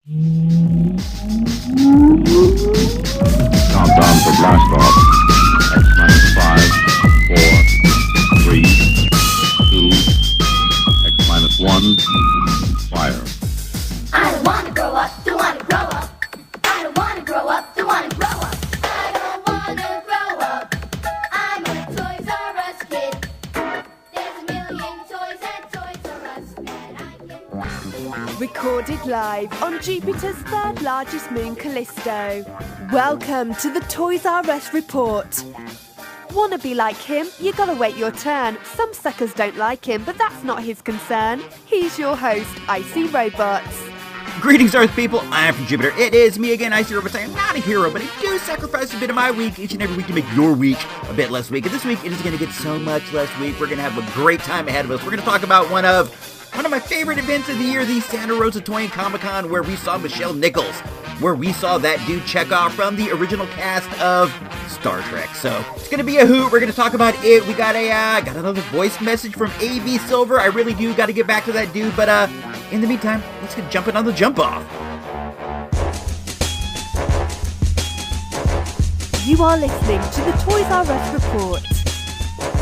Countdown for blast off. X-5, 4, 3, 2, X-1, fire. I don't wanna grow up, don't wanna grow up. I don't wanna grow up, don't wanna grow up. I don't wanna grow up. I'm a Toys R Us kid. There's a million toys at Toys R Us that I can. Recorded live on Jupiter's third largest moon, Callisto. Welcome to the Toys R Us report. Wanna be like him? You gotta wait your turn. Some suckers don't like him, but that's not his concern. He's your host, Icy Robots. Greetings, Earth people. I'm from Jupiter. It is me again, Icy Robots. I am not a hero, but I do sacrifice a bit of my week each and every week to make your week a bit less weak. And this week, it is going to get so much less weak. We're going to have a great time ahead of us. We're going to talk about one of my favorite events of the year, the Santa Rosa Toy Con, where we saw Michelle Nichols, where we saw that dude Chekov from the original cast of Star Trek. So it's going to be a hoot. We're going to talk about it. We got got another voice message from A.B Silver. I really do got to get back to that dude, but in the meantime, let's get jumping on the jump off. You are listening to the Toys R Us report.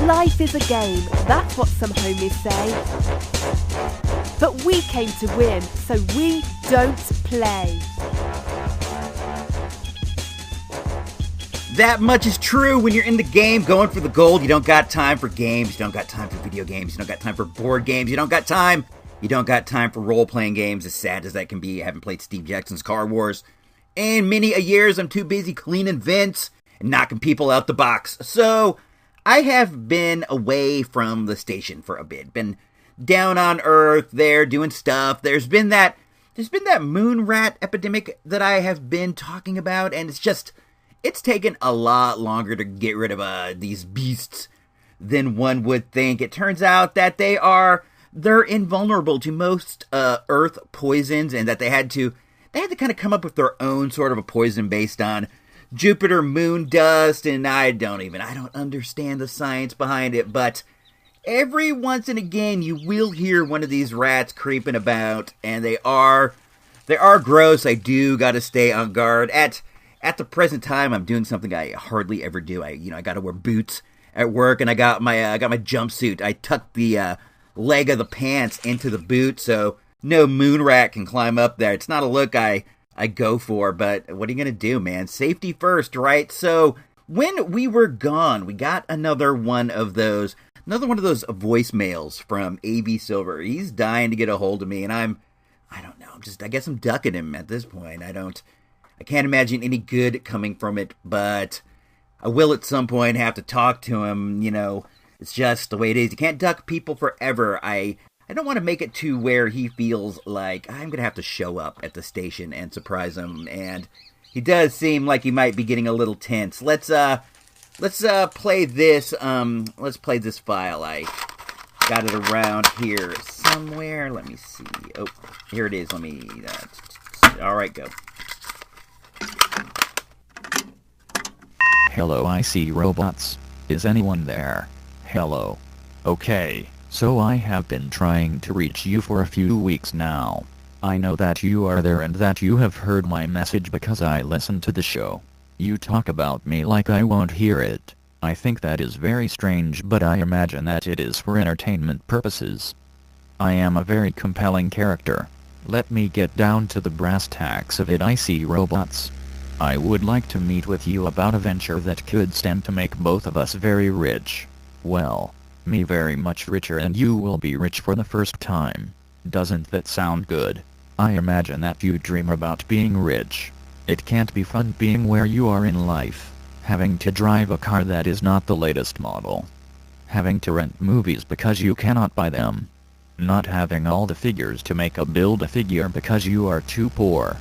Life is a game, that's what some homies say. But we came to win, so we don't play. That much is true. When you're in the game going for the gold, you don't got time for games, you don't got time for video games, you don't got time for board games, you don't got time for role-playing games, as sad as that can be. I haven't played Steve Jackson's Car Wars in many a years. I'm too busy cleaning vents and knocking people out the box. So I have been away from the station for a bit, been down on Earth there doing stuff. There's been that moon rat epidemic that I have been talking about, and it's taken a lot longer to get rid of these beasts than one would think. It turns out that they're invulnerable to most Earth poisons, and that they had to kind of come up with their own sort of a poison based on Jupiter moon dust, and I don't understand the science behind it, but every once and again you will hear one of these rats creeping about, and they are gross. I do got to stay on guard. At the present time, I'm doing something I hardly ever do. I got to wear boots at work, and I got my jumpsuit. I tucked the leg of the pants into the boot so no moon rat can climb up there. It's not a look I go for, but what are you gonna do, man? Safety first, right? So when we were gone, we got another one of those voicemails from A.B Silver. He's dying to get a hold of me, and I guess I'm ducking him at this point. I can't imagine any good coming from it, but I will at some point have to talk to him. It's just the way it is. You can't duck people forever. I don't want to make it to where he feels like I'm going to have to show up at the station and surprise him, and he does seem like he might be getting a little tense. Let's play this, let's play this file. I got it around here somewhere. Let me see. Oh, here it is. Alright, go. Hello, Icy Robots. Is anyone there? Hello. Okay, so I have been trying to reach you for a few weeks now. I know that you are there and that you have heard my message because I listen to the show. You talk about me like I won't hear it. I think that is very strange, but I imagine that it is for entertainment purposes. I am a very compelling character. Let me get down to the brass tacks of it, Icy Robots. I would like to meet with you about a venture that could stand to make both of us very rich. Well, me very much richer, and you will be rich for the first time. Doesn't that sound good? I imagine that you dream about being rich. It can't be fun being where you are in life. Having to drive a car that is not the latest model. Having to rent movies because you cannot buy them. Not having all the figures to make a build-a-figure because you are too poor.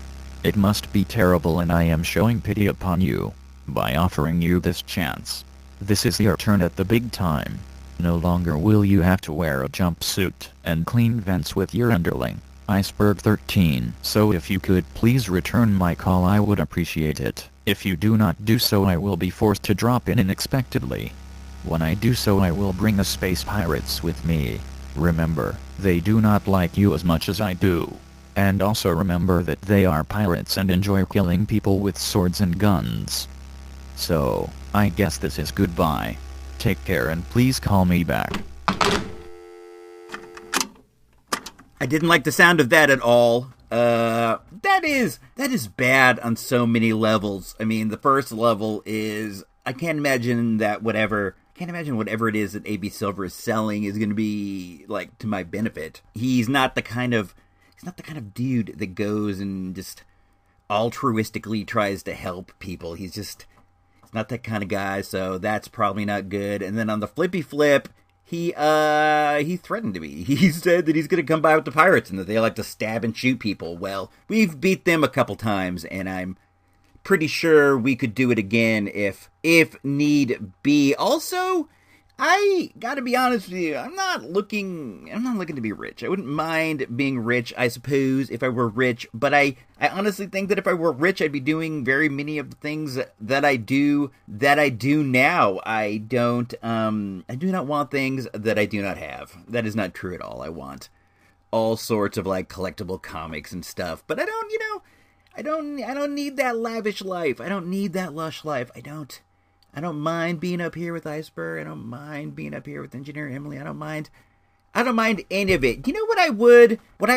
It must be terrible, and I am showing pity upon you by offering you this chance. This is your turn at the big time. No longer will you have to wear a jumpsuit and clean vents with your underling, Iceberg 13. So if you could please return my call, I would appreciate it. If you do not do so, I will be forced to drop in unexpectedly. When I do so, I will bring the space pirates with me. Remember, they do not like you as much as I do. And also remember that they are pirates and enjoy killing people with swords and guns. So, I guess this is goodbye. Take care and please call me back. I didn't like the sound of that at all. That is bad on so many levels. I mean, the first level is, I can't imagine whatever it is that A.B Silver is selling is going to be, like, to my benefit. He's not the kind of dude that goes and just altruistically tries to help people. He's not that kind of guy, so that's probably not good. And then on the flippy flip, he threatened me. He said that he's going to come by with the pirates and that they like to stab and shoot people. Well, we've beat them a couple times, and I'm pretty sure we could do it again if need be. Also, I gotta be honest with you, I'm not looking to be rich. I wouldn't mind being rich, I suppose, if I were rich, but I honestly think that if I were rich, I'd be doing very many of the things that I do now. I do not want things that I do not have. That is not true at all. I want all sorts of, like, collectible comics and stuff, but I don't need that lavish life. I don't need that lush life. I don't mind being up here with Iceberg. I don't mind being up here with Engineer Emily. I don't mind any of it. You know what I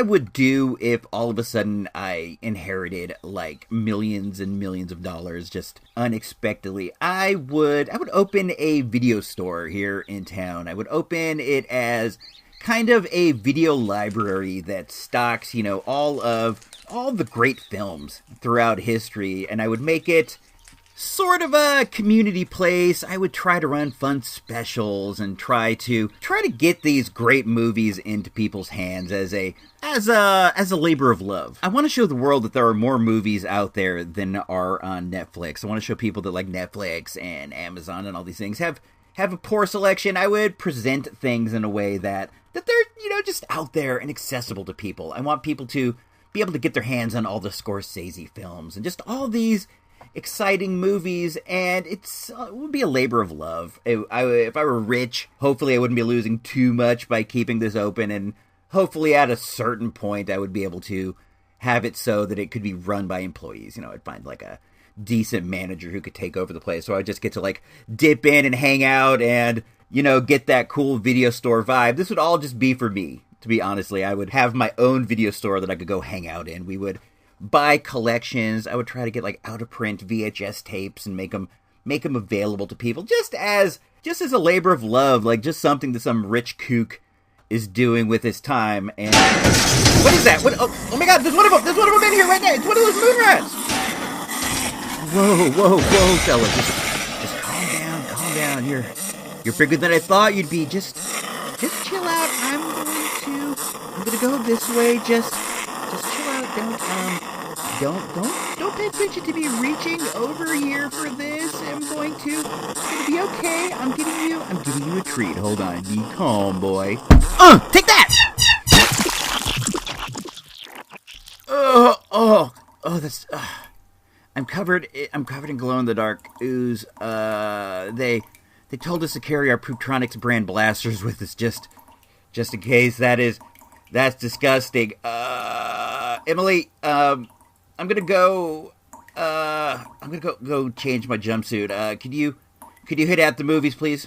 would do if all of a sudden I inherited, like, millions and millions of dollars just unexpectedly? I would open a video store here in town. I would open it as kind of a video library that stocks, all the great films throughout history, and I would make it sort of a community place. I would try to run fun specials and try to get these great movies into people's hands as a labor of love. I want to show the world that there are more movies out there than are on Netflix. I want to show people that, like, Netflix and Amazon and all these things have a poor selection. I would present things in a way that they're, just out there and accessible to people. I want people to be able to get their hands on all the Scorsese films and just all these exciting movies, and it would be a labor of love. If I were rich, hopefully I wouldn't be losing too much by keeping this open, and hopefully at a certain point I would be able to have it so that it could be run by employees. I'd find, like, a decent manager who could take over the place, so I just get to, like, dip in and hang out and, get that cool video store vibe. This would all just be for me, to be honestly. I would have my own video store that I could go hang out in. We would buy collections. I would try to get, like, out-of-print VHS tapes and make them available to people, just as a labor of love, like, just something that some rich kook is doing with his time. And what is that? Oh my God! There's one of them in here right now. It's one of those moon rats. Whoa, fella, just calm down. You're bigger than I thought you'd be. Just chill out. I'm gonna go this way. Just chill out. Don't pay attention to me reaching over here for this. It's gonna be okay. I'm giving you a treat. Hold on. Be calm, boy. Take that! That's, I'm covered in glow-in-the-dark ooze. They told us to carry our Prootronics brand blasters with us just in case. That's disgusting. Emily, I'm gonna go change my jumpsuit. Could you hit out the movies, please?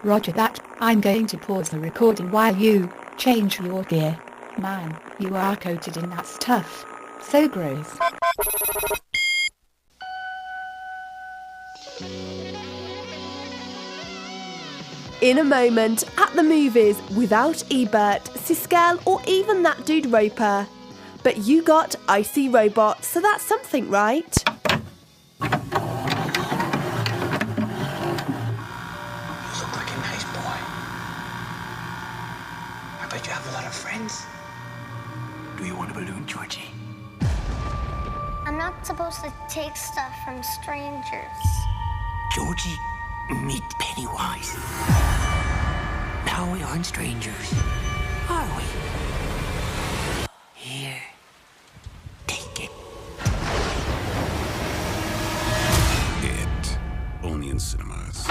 Roger that. I'm going to pause the recording while you change your gear. Man, you are coated in that stuff. So gross. In a moment, at the movies, without Ebert, Siskel, or even that dude Roper. But you got Icy Robot, so that's something, right? You look like a nice boy. I bet you have a lot of friends. Do you want a balloon, Georgie? I'm not supposed to take stuff from strangers. Georgie, meet Pennywise. Now we aren't strangers, are we? Here, take it. It. Only in cinemas.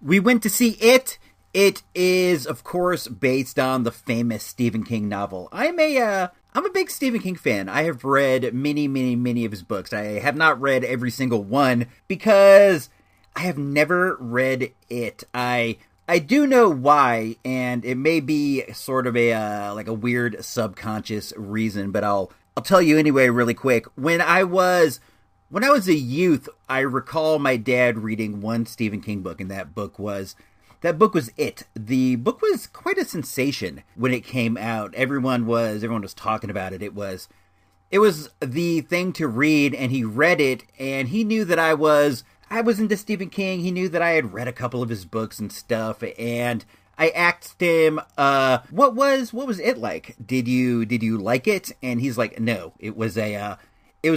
We went to see It It is, of course, based on the famous Stephen King novel. I'm a big Stephen King fan. I have read many of his books. I have not read every single one because I have never read it. I do know why, and it may be sort of a weird subconscious reason, but I'll tell you anyway really quick. When I was a youth, I recall my dad reading one Stephen King book, and that book was It. The book was quite a sensation when it came out. Everyone was talking about it. It was the thing to read, and he read it, and he knew that I was into Stephen King. He knew that I had read a couple of his books and stuff, and I asked him, what was it like? Did you like it? And he's like, no, it was a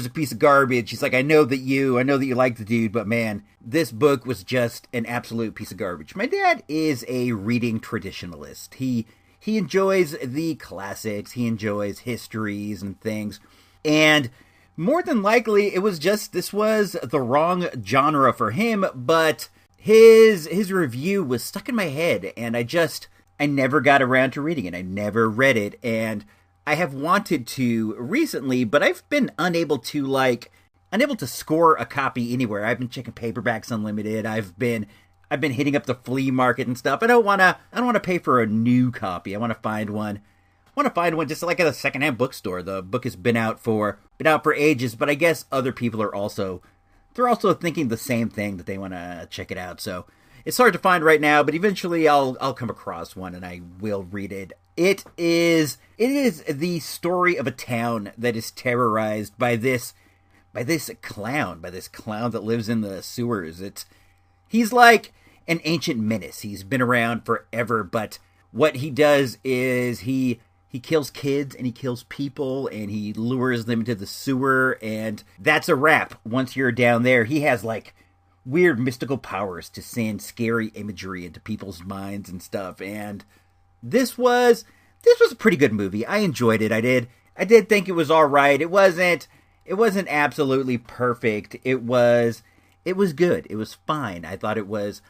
piece of garbage. He's like, I know that you like the dude, but man, this book was just an absolute piece of garbage. My dad is a reading traditionalist. He enjoys the classics. He enjoys histories and things. And more than likely, this was the wrong genre for him, but his review was stuck in my head, and I never got around to reading it. I never read it, and I have wanted to recently, but I've been unable to score a copy anywhere. I've been checking Paperbacks Unlimited. I've been hitting up the flea market and stuff. I don't want to pay for a new copy. I want to find one. Just like at a secondhand bookstore. The book has been out for ages, but I guess other people are also thinking the same thing, that they want to check it out. So it's hard to find right now, but eventually I'll come across one and I will read it. It is the story of a town that is terrorized by this clown that lives in the sewers. He's like an ancient menace. He's been around forever, but what he does is he kills kids and he kills people and he lures them into the sewer, and that's a wrap. Once you're down there, he has like weird mystical powers to send scary imagery into people's minds and stuff. And this was a pretty good movie. I enjoyed it. I did think it was all right. It wasn't absolutely perfect. It was good. It was fine. I thought it was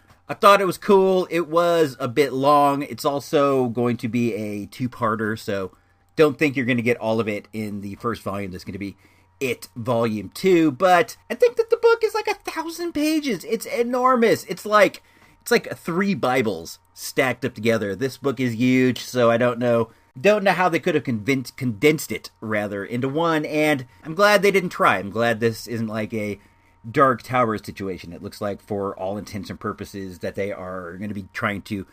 cool. It was a bit long. It's also going to be a two-parter, so don't think you're going to get all of it in the first volume. There's going to be It Volume 2, but I think that the book is like 1,000 pages. It's enormous. It's like 3 Bibles stacked up together. This book is huge, so I don't know how they could have condensed it rather into one, and I'm glad they didn't try. I'm glad this isn't like a Dark Tower situation. It looks like, for all intents and purposes, that they are going to be trying to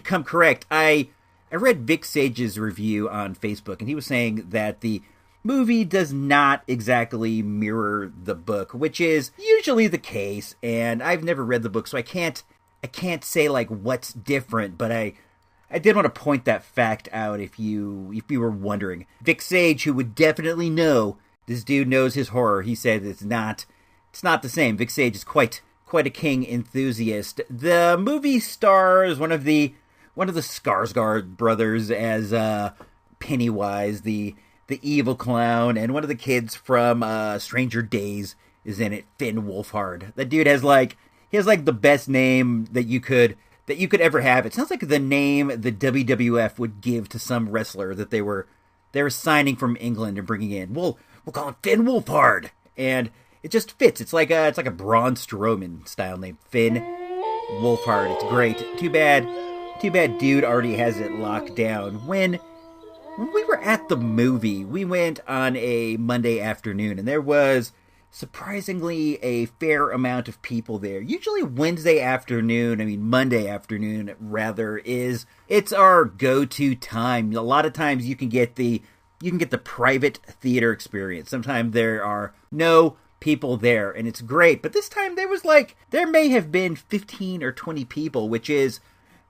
come correct. I read Vic Sage's review on Facebook, and he was saying that the movie does not exactly mirror the book, which is usually the case, and I've never read the book, so I can't say like what's different, but I did want to point that fact out if you were wondering. Vic Sage, who would definitely know, this dude knows his horror. He said it's not the same. Vic Sage is quite a King enthusiast. The movie stars one of the Skarsgård brothers as Pennywise, the evil clown, and one of the kids from Stranger Days is in it, Finn Wolfhard. That dude has the best name that you could ever have. It sounds like the name the WWF would give to some wrestler that they were signing from England and bringing in. We'll call him Finn Wolfhard, and it just fits. It's like a Braun Strowman style name, Finn Wolfhard. It's great. Too bad dude already has it locked down. When we were at the movie, we went on a Monday afternoon, and there was surprisingly a fair amount of people there. Usually Monday afternoon rather, it's our go-to time. A lot of times you can get the private theater experience. Sometimes there are no people there, and it's great. But this time there may have been 15 or 20 people, which is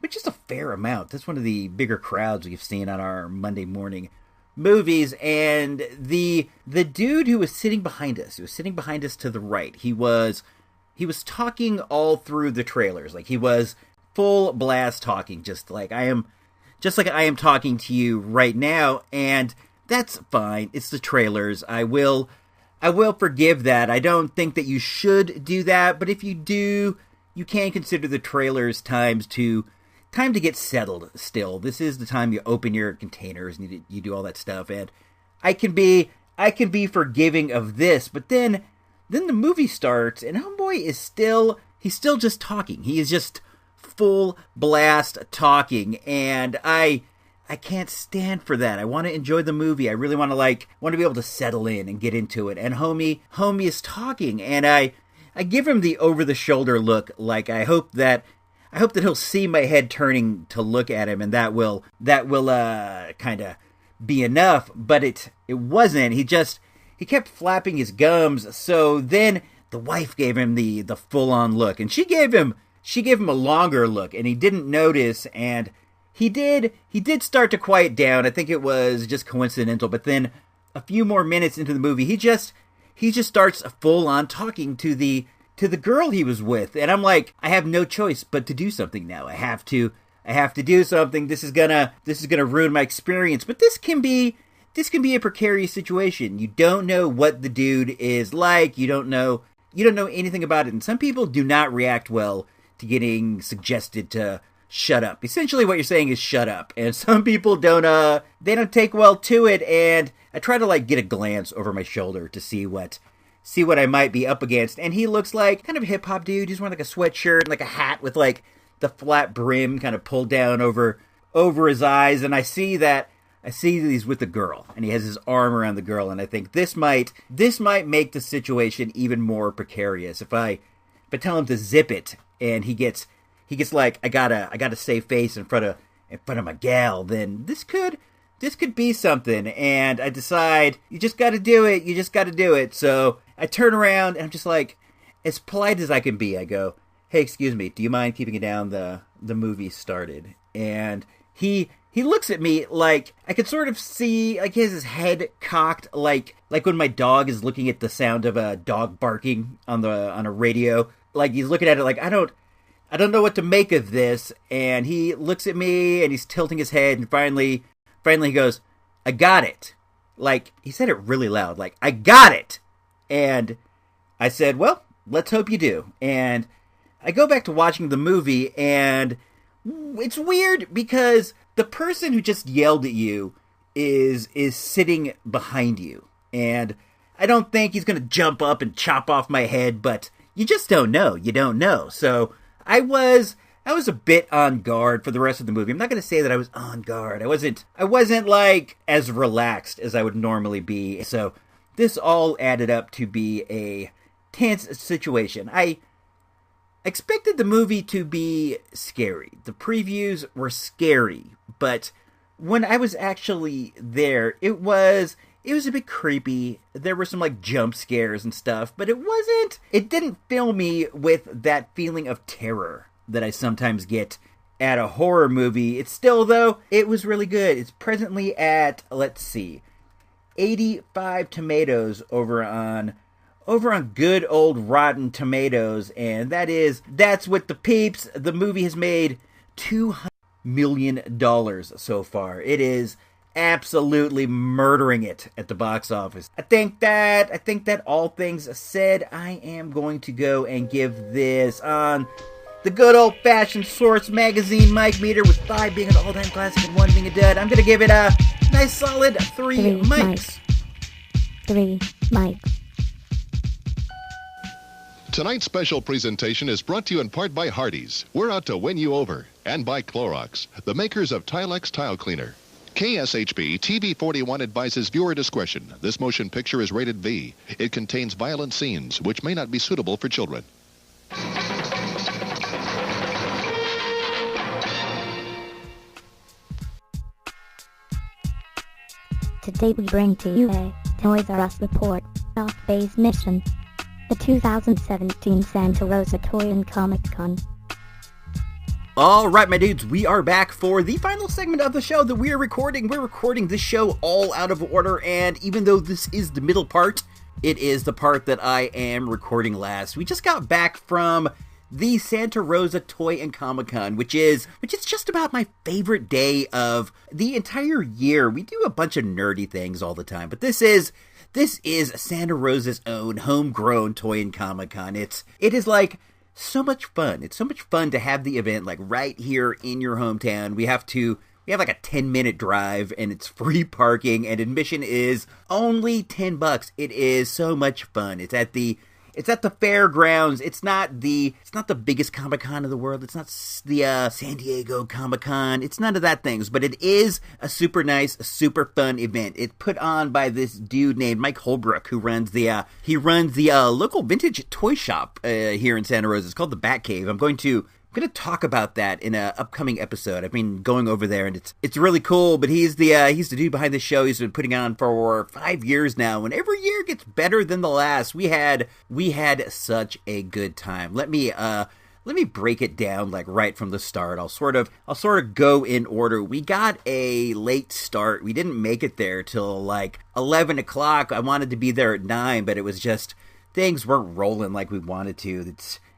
a fair amount. That's one of the bigger crowds we've seen on our Monday morning movies. And the dude who was sitting behind us to the right, he was talking all through the trailers. Like, he was full blast talking, just like I am talking to you right now, and that's fine. It's the trailers. I will forgive that. I don't think that you should do that, but if you do, you can consider the trailers times to to get settled still. This is the time you open your containers and you do all that stuff. And I can be forgiving of this, but then the movie starts and homeboy is still just talking. He is just full blast talking, and I can't stand for that. I want to enjoy the movie. I really want to be able to settle in and get into it. And homie is talking, and I give him the over the shoulder look, like I hope that he'll see my head turning to look at him, and that will kind of be enough. But it wasn't. He kept flapping his gums. So then the wife gave him the full on look, and she gave him a longer look, and he didn't notice. And he did start to quiet down. I think it was just coincidental. But then a few more minutes into the movie, he just starts full on talking to the girl he was with, and I'm like, I have no choice but to do something now. I have to do something. This is gonna ruin my experience. But this can be a precarious situation. You don't know what the dude is like. You don't know anything about it. And some people do not react well to getting suggested to shut up. Essentially what you're saying is shut up. And some people don't take well to it. And I try to get a glance over my shoulder to see what I might be up against. And he looks like kind of a hip hop dude. He's wearing a sweatshirt and a hat with the flat brim kind of pulled down over his eyes. And I see that he's with a girl, and he has his arm around the girl, and I think this might make the situation even more precarious. If I tell him to zip it, and he gets like, I gotta save face in front of my gal, then this could be something. And I decide, you just gotta do it. So I turn around, and I'm just like, as polite as I can be, I go, hey, excuse me, do you mind keeping it down? The movie started. And he looks at me like, I could sort of see, he has his head cocked, like when my dog is looking at the sound of a dog barking on a radio. He's looking at it like, I don't know what to make of this. And he looks at me, and he's tilting his head, and finally he goes, I got it. He said it really loud, I got it. And I said, well, let's hope you do. And I go back to watching the movie, and it's weird because the person who just yelled at you is sitting behind you. And I don't think he's going to jump up and chop off my head, but you just don't know. You don't know. So I was a bit on guard for the rest of the movie. I'm not going to say that I was on guard. I wasn't as relaxed as I would normally be. So this all added up to be a tense situation. I expected the movie to be scary. The previews were scary, but when I was actually there, it was a bit creepy. There were some jump scares and stuff, but it didn't fill me with that feeling of terror that I sometimes get at a horror movie. It's still, though, it was really good. It's presently at, 85 tomatoes over on good old Rotten Tomatoes, and that's with the peeps. The movie has made $200 million so far. It is absolutely murdering it at the box office. I think that all things said, I am going to go and give this on the good old-fashioned Source Magazine mic meter, with 5 being an all-time classic and 1 being a dud. I'm going to give it a nice solid 3 mics. 3 mics. Tonight's special presentation is brought to you in part by Hardee's. We're out to win you over. And by Clorox, the makers of Tilex Tile Cleaner. KSHB TV41 advises viewer discretion. This motion picture is rated V. It contains violent scenes which may not be suitable for children. Today we bring to you a Toys R Us report, off-base mission. The 2017 Santa Rosa Toy Con. Alright, my dudes, we are back for the final segment of the show that we are recording. We're recording this show all out of order, and even though this is the middle part, it is the part that I am recording last. We just got back from the Santa Rosa Toy and Comic-Con, which is just about my favorite day of the entire year. We do a bunch of nerdy things all the time, but this is Santa Rosa's own homegrown Toy and Comic-Con. It is like so much fun. It's so much fun to have the event like right here in your hometown. We have like a 10-minute drive, and it's free parking, and admission is only $10. It is so much fun. It's at the fairgrounds. It's not the biggest Comic-Con in the world. It's not the San Diego Comic-Con. It's none of that things, but it is a super nice, super fun event. It's put on by this dude named Mike Holbrook, who runs the local vintage toy shop here in Santa Rosa. It's called the Batcave. I'm going to talk about that in an upcoming episode. I've been going over there, and it's really cool. But he's the dude behind the show. He's been putting it on for 5 years now, and every year gets better than the last. We had such a good time. Let me break it down like right from the start. I'll sort of go in order. We got a late start. We didn't make it there till like 11 o'clock. I wanted to be there at 9, but it was just things weren't rolling like we wanted to.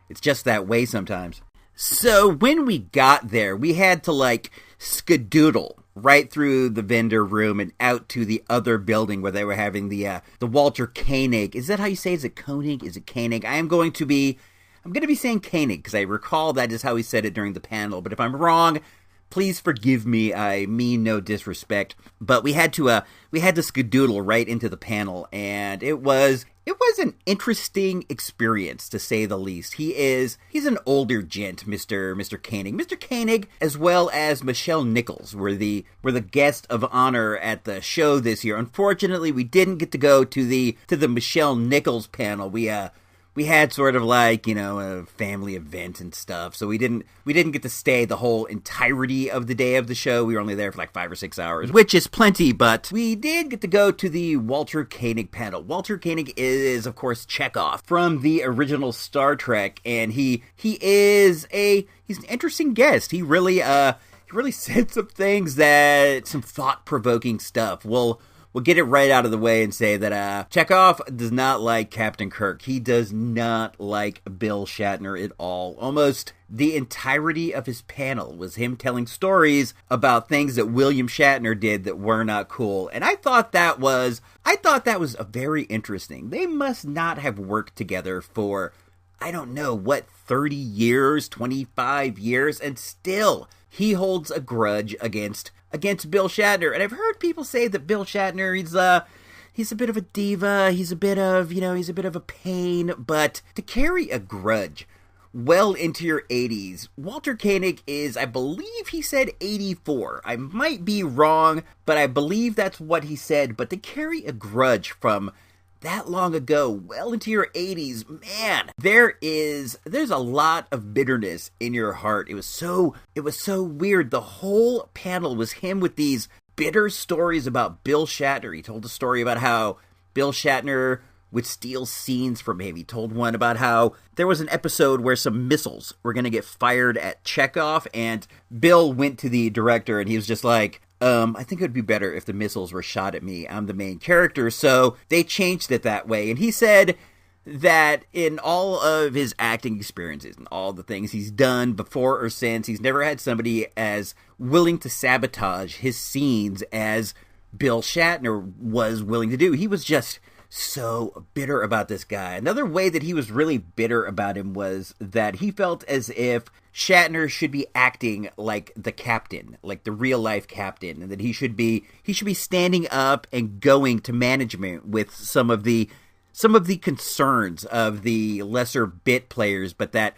It's just that way sometimes. So when we got there, we had to like skedoodle right through the vendor room and out to the other building where they were having the Walter Koenig. Is that how you say it? Is it Koenig? Is it Koenig? I'm going to be saying Koenig because I recall that is how he said it during the panel. But if I'm wrong, please forgive me. I mean no disrespect. But we had to skedoodle right into the panel, and it was an interesting experience, to say the least. He's an older gent, Mr. Koenig. Mr. Koenig, as well as Michelle Nichols, were the guest of honor at the show this year. Unfortunately, we didn't get to go to the Michelle Nichols panel. We had sort of like, a family event and stuff, so we didn't get to stay the whole entirety of the day of the show. We were only there for like 5 or 6 hours, which is plenty, but we did get to go to the Walter Koenig panel. Walter Koenig is, of course, Chekov from the original Star Trek, and he's an interesting guest. He really said some things some thought-provoking stuff. We'll get it right out of the way and say that Chekov does not like Captain Kirk. He does not like Bill Shatner at all. Almost the entirety of his panel was him telling stories about things that William Shatner did that were not cool. And I thought that was very interesting. They must not have worked together for, I don't know, 30 years, 25 years, and still he holds a grudge against Bill Shatner. And I've heard people say that Bill Shatner, he's a bit of a diva, he's a bit of a pain, but to carry a grudge well into your 80s, Walter Koenig is, I believe he said 84. I might be wrong, but I believe that's what he said. But to carry a grudge from that long ago, well into your 80s, man, there's a lot of bitterness in your heart. It was so weird. The whole panel was him with these bitter stories about Bill Shatner. He told a story about how Bill Shatner would steal scenes from him. He told one about how there was an episode where some missiles were going to get fired at Chekov, and Bill went to the director and he was just like, I think it would be better if the missiles were shot at me. I'm the main character. So they changed it that way. And he said that in all of his acting experiences and all the things he's done before or since, he's never had somebody as willing to sabotage his scenes as Bill Shatner was willing to do. He was just so bitter about this guy. Another way that he was really bitter about him was that he felt as if Shatner should be acting like the captain, like the real life captain, and that he should be standing up and going to management with some of the concerns of the lesser bit players, but that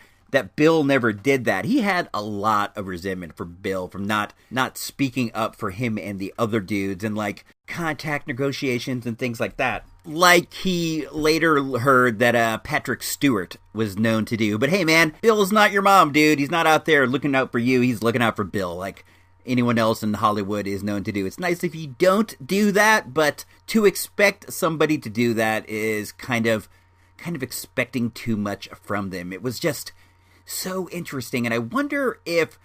Bill never did that. He had a lot of resentment for Bill from not speaking up for him and the other dudes and like contract negotiations and things like that. Like he later heard that Patrick Stewart was known to do. But hey man, Bill's not your mom, dude. He's not out there looking out for you. He's looking out for Bill like anyone else in Hollywood is known to do. It's nice if you don't do that, but to expect somebody to do that is kind of expecting too much from them. It was just so interesting, and I wonder if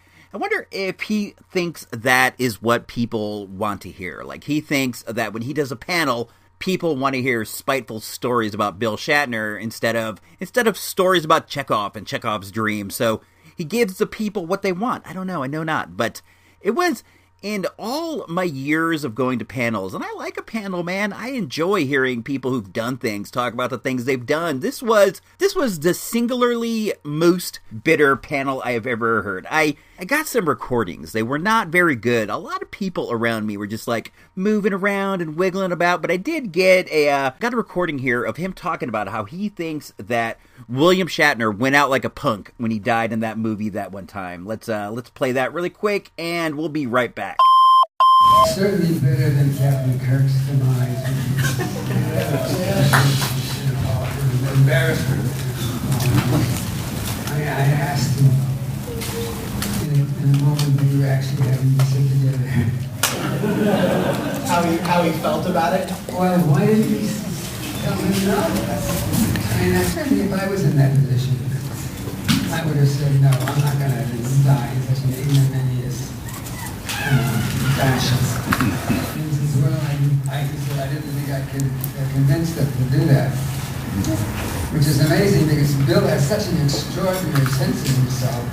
he thinks that is what people want to hear. Like, he thinks that when he does a panel, people want to hear spiteful stories about Bill Shatner instead of stories about Chekov and Chekov's dream. So he gives the people what they want. I don't know, I know not, but it was in all my years of going to panels, and I like a panel, man. I enjoy hearing people who've done things talk about the things they've done. This was the singularly most bitter panel I have ever heard. I got some recordings. They were not very good. A lot of people around me were just like moving around and wiggling about, but I did get a recording here of him talking about how he thinks that William Shatner went out like a punk when he died in that movie that one time. Let's play that really quick, and we'll be right back. Certainly better than Captain Kirk's demise. Embarrassment. I asked him in a moment we were actually having to sit together. How he felt about it? Well, why didn't he tell me no? I mean, certainly if I was in that position, I would have said, no, I'm not going to die in such an ignominious fashion. And he says, well, I didn't think I could convince them to do that. Which is amazing because Bill has such an extraordinary sense of himself.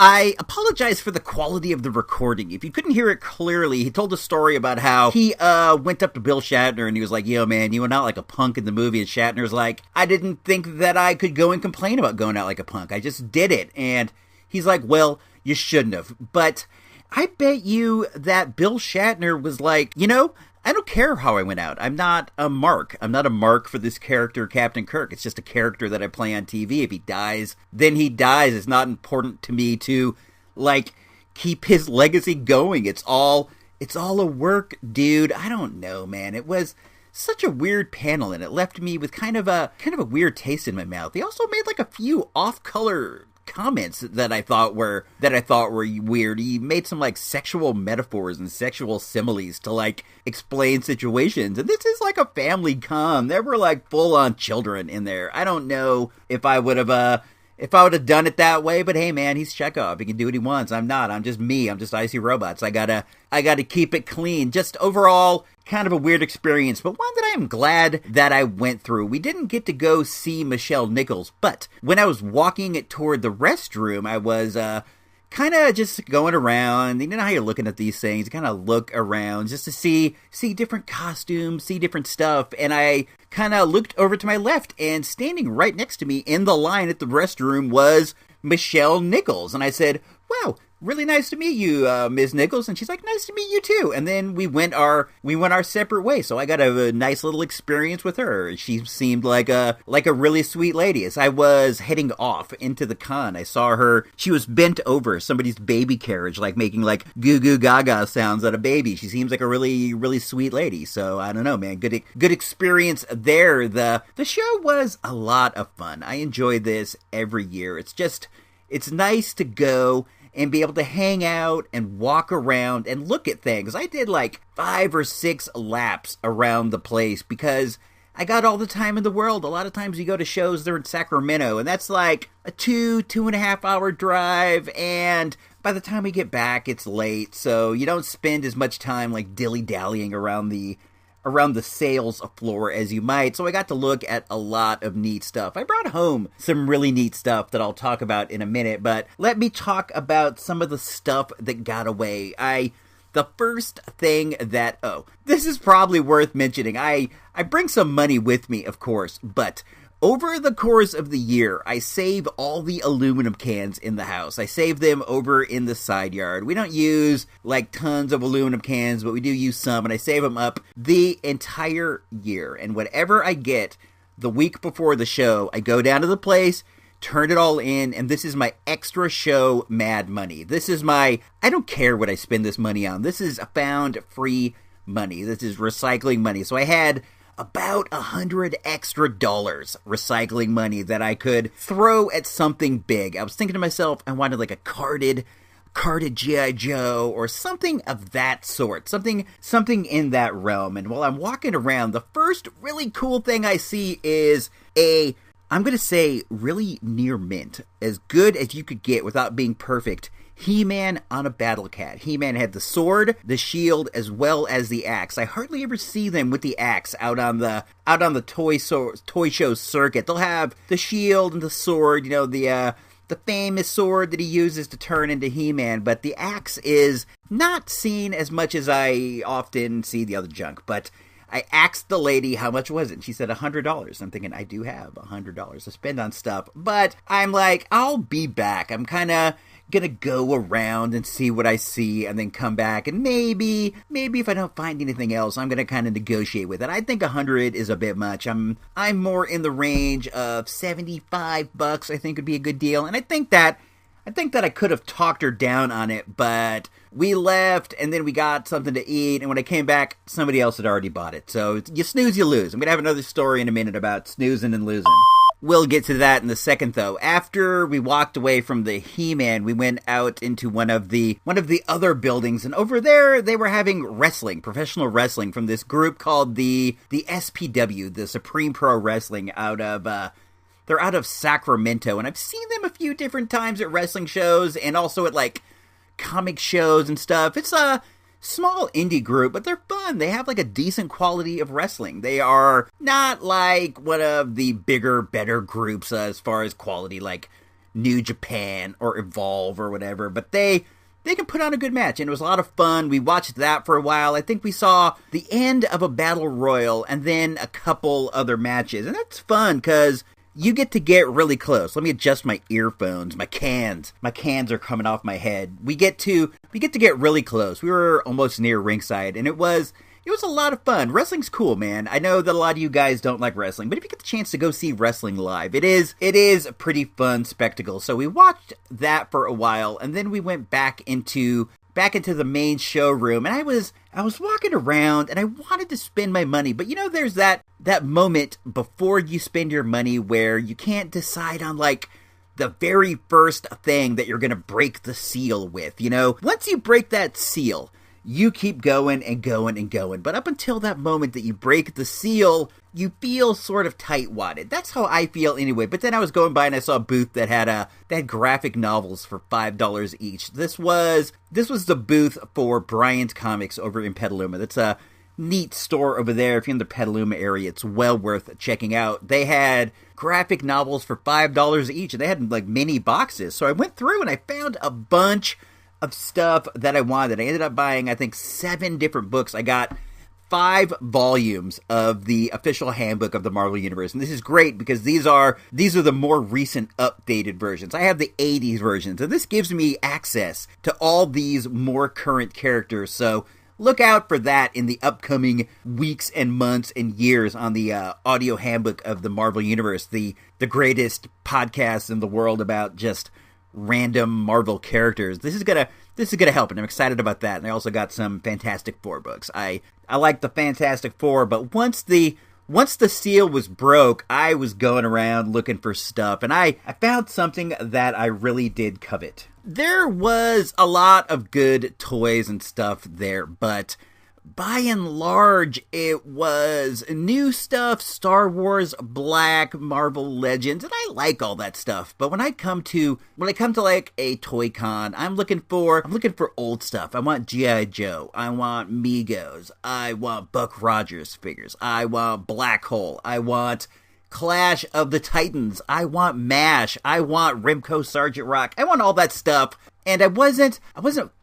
I apologize for the quality of the recording. If you couldn't hear it clearly, he told a story about how he went up to Bill Shatner and he was like, yo, man, you went out like a punk in the movie. And Shatner's like, I didn't think that I could go and complain about going out like a punk. I just did it. And he's like, well, you shouldn't have. But I bet you that Bill Shatner was like, you know, I don't care how I went out. I'm not a mark. I'm not a mark for this character, Captain Kirk. It's just a character that I play on TV. If he dies, then he dies. It's not important to me to, like, keep his legacy going. It's all a work, dude. I don't know, man. It was such a weird panel, and it left me with kind of a weird taste in my mouth. He also made like a few off-color comments that I thought were weird. He made some like sexual metaphors and sexual similes to like explain situations. And this is like a family com. There were like full on children in there. I don't know if I would have done it that way, but hey man, he's Chekov. He can do what he wants. I'm not. I'm just me. I'm just Icy Robots. I gotta keep it clean. Just overall, kind of a weird experience, but one that I am glad that I went through. We didn't get to go see Michelle Nichols, but when I was walking toward the restroom, I was kind of just going around. You know how you're looking at these things, you kind of look around just to see different costumes, see different stuff, and I kind of looked over to my left, and standing right next to me in the line at the restroom was Michelle Nichols, and I said, wow, really nice to meet you, Ms. Nichols. And she's like, nice to meet you too. And then we went our separate ways. So I got a nice little experience with her. She seemed like a really sweet lady. As I was heading off into the con, I saw her. She was bent over somebody's baby carriage, like making like goo goo gaga sounds at a baby. She seems like a really, really sweet lady. So I don't know, man. Good experience there. The show was a lot of fun. I enjoy this every year. It's nice to go and be able to hang out and walk around and look at things. I did like 5 or 6 laps around the place because I got all the time in the world. A lot of times you go to shows, they're in Sacramento, and that's like a 2.5 hour drive, and by the time we get back, it's late, so you don't spend as much time like dilly-dallying around the sales floor as you might. So I got to look at a lot of neat stuff. I brought home some really neat stuff that I'll talk about in a minute, but let me talk about some of the stuff that got away. The first thing that, this is probably worth mentioning. I bring some money with me, of course, but over the course of the year, I save all the aluminum cans in the house. I save them over in the side yard. We don't use like tons of aluminum cans, but we do use some, and I save them up the entire year. And whatever I get the week before the show, I go down to the place, turn it all in, and this is my extra show mad money. This is I don't care what I spend this money on. This is found free money. This is recycling money. So I had about $100 extra recycling money that I could throw at something big. I was thinking to myself, I wanted like a carded G.I. Joe or something of that sort, something in that realm. And while I'm walking around, the first really cool thing I see is I'm going to say really near mint, as good as you could get without being perfect, He-Man on a battle cat. He-Man had the sword, the shield, as well as the axe. I hardly ever see them with the axe out on the toy show circuit. They'll have the shield and the sword, the famous sword that he uses to turn into He-Man, but the axe is not seen as much as I often see the other junk. But I asked the lady how much was it, and she said $100. I'm thinking, I do have $100 to spend on stuff, but I'm like, I'll be back. I'm kind of gonna go around and see what I see and then come back, and maybe if I don't find anything else, I'm gonna kind of negotiate with it. I think 100 is a bit much. I'm more in the range of $75. I think would be a good deal, and I think that I could have talked her down on it, but we left, and then we got something to eat, and when I came back, somebody else had already bought it. So you snooze, you lose. I'm gonna have another story in a minute about snoozing and losing. We'll get to that in a second, though. After we walked away from the He-Man, we went out into one of the other buildings, and over there, they were having wrestling, professional wrestling, from this group called the SPW, the Supreme Pro Wrestling, they're out of Sacramento, and I've seen them a few different times at wrestling shows, and also at, like, comic shows and stuff. It's a small indie group, but they're fun. They have like a decent quality of wrestling. They are not like one of the bigger, better groups as far as quality, like New Japan or Evolve or whatever, but they can put on a good match, and it was a lot of fun. We watched that for a while. I think we saw the end of a battle royal and then a couple other matches, and that's fun because you get to get really close. Let me adjust my earphones. My cans are coming off my head. We get to get really close. We were almost near ringside, and it was a lot of fun. Wrestling's cool, man. I know that a lot of you guys don't like wrestling, but if you get the chance to go see wrestling live, it is a pretty fun spectacle. So we watched that for a while, and then we went back into the main showroom, and I was walking around, and I wanted to spend my money, but there's that moment before you spend your money where you can't decide on, like, the very first thing that you're gonna break the seal with, Once you break that seal, you keep going and going and going, but up until that moment that you break the seal, you feel sort of tight-wadded. That's how I feel anyway. But then I was going by and I saw a booth that had graphic novels for $5 each. This was the booth for Brian's Comics over in Petaluma. That's a neat store over there. If you're in the Petaluma area, it's well worth checking out. They had graphic novels for $5 each, and they had like mini boxes. So I went through and I found a bunch of stuff that I wanted. I ended up buying, I think, 7 different books. I got 5 volumes of the official handbook of the Marvel Universe. And this is great because these are the more recent updated versions. I have the 80s versions, and this gives me access to all these more current characters. So look out for that in the upcoming weeks and months and years on the audio handbook of the Marvel Universe, the greatest podcast in the world about just random Marvel characters. This is gonna help, and I'm excited about that. And I also got some Fantastic Four books. I like the Fantastic Four, but once the seal was broke, I was going around looking for stuff, and I found something that I really did covet. There was a lot of good toys and stuff there, but by and large, it was new stuff, Star Wars, Black, Marvel Legends, and I like all that stuff. But when I come to like a Toy Con, I'm looking for old stuff. I want G.I. Joe. I want Migos. I want Buck Rogers figures. I want Black Hole. I want Clash of the Titans. I want MASH. I want Remco Sergeant Rock. I want all that stuff. And I wasn't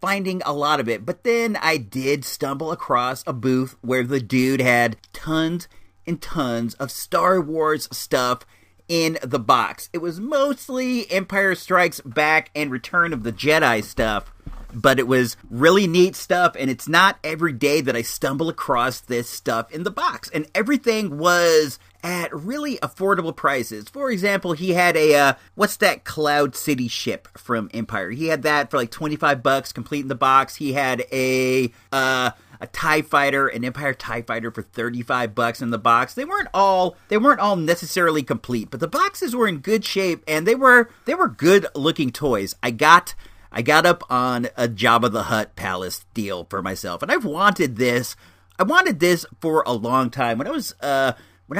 finding a lot of it, but then I did stumble across a booth where the dude had tons and tons of Star Wars stuff in the box. It was mostly Empire Strikes Back and Return of the Jedi stuff, but it was really neat stuff, and it's not every day that I stumble across this stuff in the box. And everything was at really affordable prices. For example, he had what's that Cloud City ship from Empire? He had that for like $25 complete in the box. He had a TIE fighter, an Empire TIE fighter for $35 in the box. They weren't all necessarily complete, but the boxes were in good shape, and they were good looking toys. I got up on a Jabba the Hutt Palace deal for myself, and I've wanted this. I wanted this for a long time. When I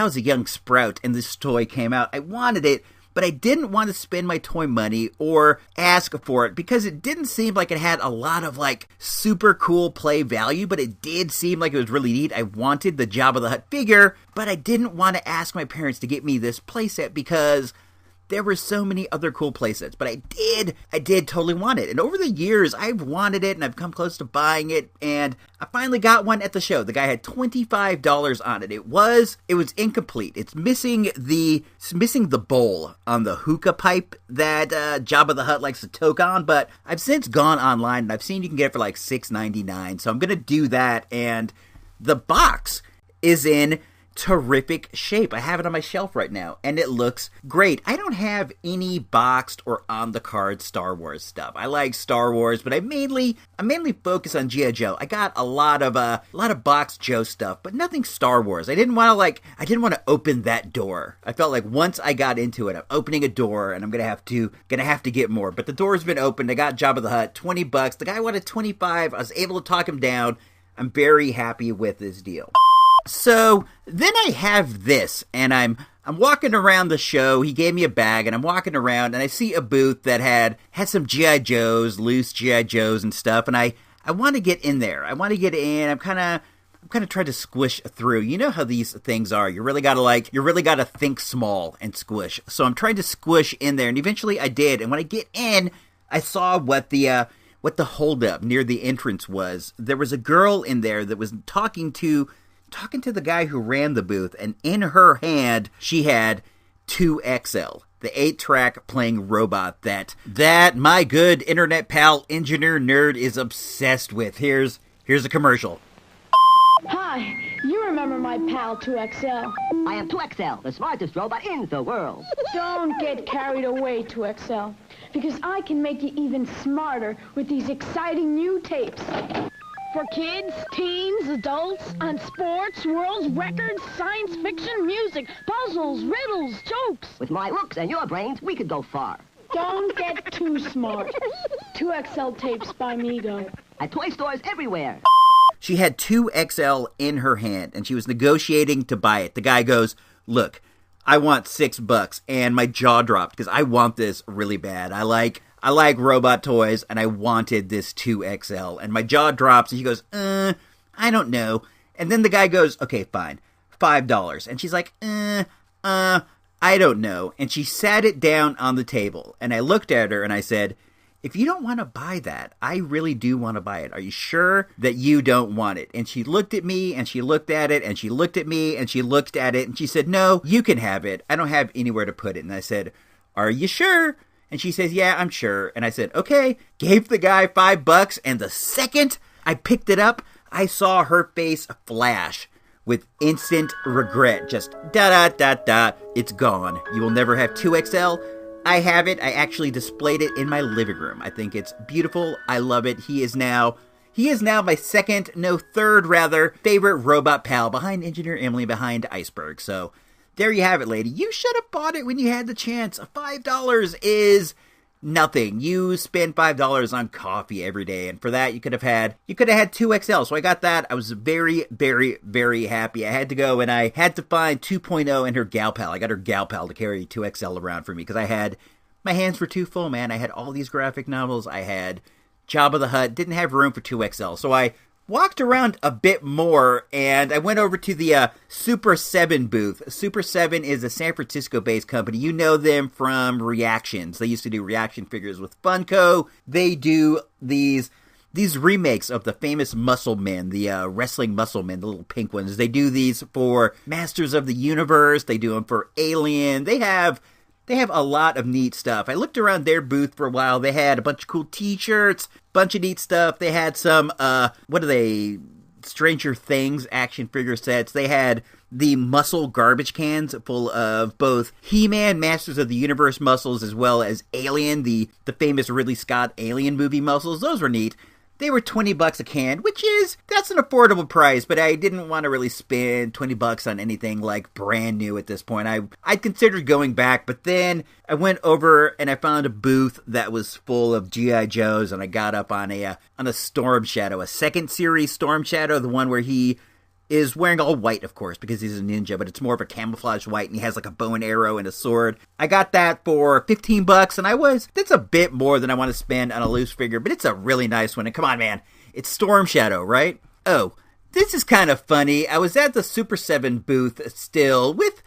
was a young sprout and this toy came out, I wanted it, but I didn't want to spend my toy money or ask for it because it didn't seem like it had a lot of like super cool play value, but it did seem like it was really neat. I wanted the Jabba the Hutt figure, but I didn't want to ask my parents to get me this playset because there were so many other cool playsets, but I did totally want it. And over the years, I've wanted it and I've come close to buying it, and I finally got one at the show. The guy had $25 on it. It was incomplete. It's missing the bowl on the hookah pipe that Jabba the Hutt likes to toke on, but I've since gone online and I've seen you can get it for like $6.99. So I'm going to do that, and the box is in terrific shape. I have it on my shelf right now, and it looks great. I don't have any boxed or on-the-card Star Wars stuff. I like Star Wars, but I mainly focus on G.I. Joe. I got a lot of boxed Joe stuff, but nothing Star Wars. I didn't want to open that door. I felt like once I got into it, I'm opening a door, and I'm gonna have to get more. But the door's been opened. I got Jabba the Hutt, $20. The guy wanted $25. I was able to talk him down. I'm very happy with this deal. So then I have this, and I'm walking around the show. He gave me a bag, and I'm walking around, and I see a booth that had some G.I. Joes, loose G.I. Joes and stuff, and I want to get in there. I want to get in. I'm kind of trying to squish through. You know how these things are. You really gotta think small and squish. So I'm trying to squish in there, and eventually I did. And when I get in, I saw what the holdup near the entrance was. There was a girl in there that was talking to the guy who ran the booth, and in her hand, she had 2XL, the 8-track playing robot that my good internet pal, Engineer Nerd, is obsessed with. Here's a commercial. Hi, you remember my pal 2XL. I am 2XL, the smartest robot in the world. Don't get carried away, 2XL, because I can make you even smarter with these exciting new tapes. For kids, teens, adults, on sports, worlds, records, science fiction, music, puzzles, riddles, jokes. With my looks and your brains, we could go far. Don't get too smart. 2XL tapes by Mego. At toy stores everywhere. She had 2XL in her hand, and she was negotiating to buy it. The guy goes, "Look, I want $6," and my jaw dropped because I want this really bad. I like robot toys, and I wanted this 2XL. And my jaw drops, and he goes, I don't know. And then the guy goes, "Okay, fine, $5. And she's like, I don't know. And she sat it down on the table. And I looked at her, and I said, "If you don't want to buy that, I really do want to buy it. Are you sure that you don't want it?" And she looked at me, and she looked at it, and she looked at me, and she looked at it, and she said, "No, you can have it. I don't have anywhere to put it." And I said, "Are you sure?" And she says, "Yeah, I'm sure." And I said, "Okay." Gave the guy $5, and the second I picked it up, I saw her face flash with instant regret. Just da-da-da-da, it's gone. You will never have 2XL. I have it. I actually displayed it in my living room. I think it's beautiful. I love it. He is now my third favorite robot pal behind Engineer Emily, behind Iceberg. So there you have it, lady. You should have bought it when you had the chance. $5 is nothing. You spend $5 on coffee every day, and for that you could have had 2XL. So I got that. I was very, very, very happy. I had to go and I had to find 2.0 and her gal pal. I got her gal pal to carry 2XL around for me because my hands were too full, man. I had all these graphic novels. I had Jabba the Hutt. Didn't have room for 2XL. So I walked around a bit more, and I went over to the Super 7 booth. Super 7 is a San Francisco-based company. You know them from Reactions. They used to do reaction figures with Funko. They do these remakes of the famous Muscle Men, the wrestling Muscle Men, the little pink ones. They do these for Masters of the Universe. They do them for Alien. They have a lot of neat stuff. I looked around their booth for a while. They had a bunch of cool t-shirts, bunch of neat stuff. They had some, Stranger Things action figure sets. They had the muscle garbage cans full of both He-Man, Masters of the Universe muscles, as well as Alien, the famous Ridley Scott Alien movie muscles. Those were neat. They were $20 a can, that's an affordable price, but I didn't want to really spend $20 on anything like brand new at this point. I considered going back, but then I went over and I found a booth that was full of G.I. Joes, and I got up on a Storm Shadow, a second series Storm Shadow, the one where he is wearing all white, of course, because he's a ninja, but it's more of a camouflage white, and he has like a bow and arrow and a sword. I got that for $15, and that's a bit more than I want to spend on a loose figure, but it's a really nice one. And come on, man, it's Storm Shadow, right? Oh, this is kind of funny. I was at the Super 7 booth still with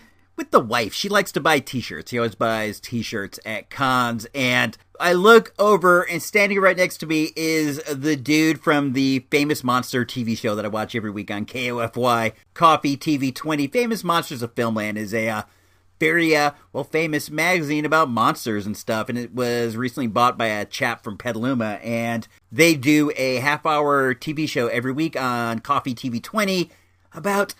the wife. She likes to buy t-shirts. She always buys t-shirts at cons, and I look over, and standing right next to me is the dude from the Famous Monster TV show that I watch every week on KOFY, Coffee TV 20. Famous Monsters of Filmland is a very, famous magazine about monsters and stuff, and it was recently bought by a chap from Petaluma, and they do a half-hour TV show every week on Coffee TV 20 about